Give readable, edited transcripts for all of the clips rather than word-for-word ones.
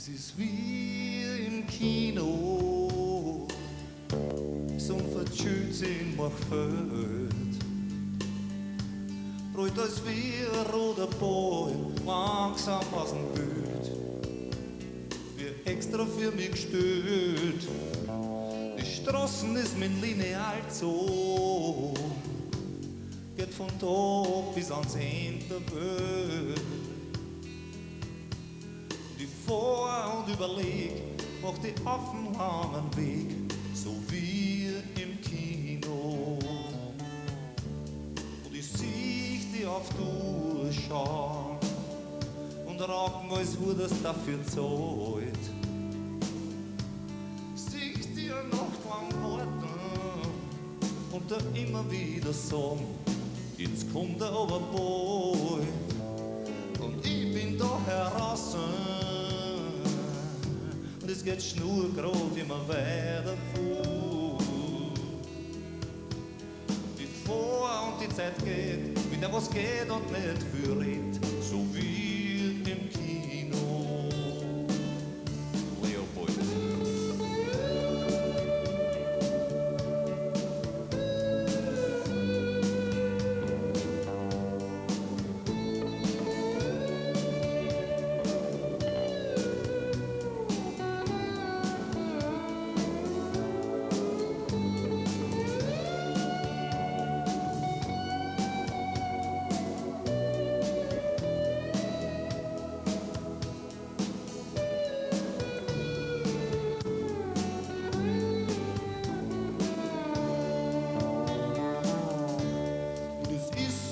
Es ist wie im Kino, som fortjut sin mig født. Brød als wir roter Boy, langsam was ein Bild. Wir extra für mich gestört. Die Straßen ist mein Lineal so. Geht von da bis ans Ende der Welt. Die vor und überleg, macht die offen langen Weg, so wie im Kino. Und ich sieh die auf durchschauen und raten weiß, wo das dafür zahlt. Sieh dir noch lang warten und da immer wieder sagen, jetzt kommt er aber bald. Und ich bin da heraus und es geht schnurgerade immer weiter vor. Die vor und die Zeit geht, mit der was geht und nicht für redet, so wie im Kino. Leopold.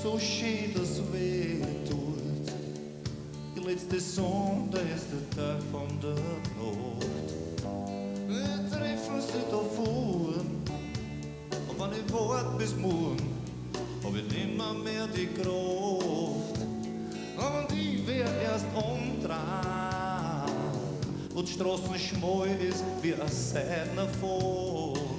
So schön, das weh tut. Die letzte Sonde ist der Tag von der Nacht. Wir treffen sie da vor. Und wenn ich wart bis morgen, hab ich nimmer mehr die Kraft. Und ich werd erst umdrehen, wo die Straßen schmal ist wie ein Seidner Faden.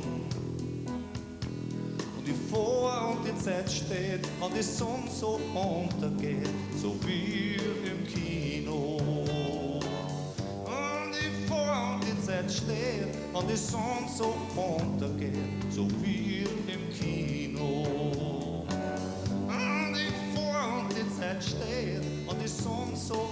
Vor und die Zeit steht und die Sonne so untergeht, so wie im Kino. Und die vor und die Zeit steht und die Sonne so untergeht, so wie im Kino. Und die vor und die Zeit steht und die Sonne so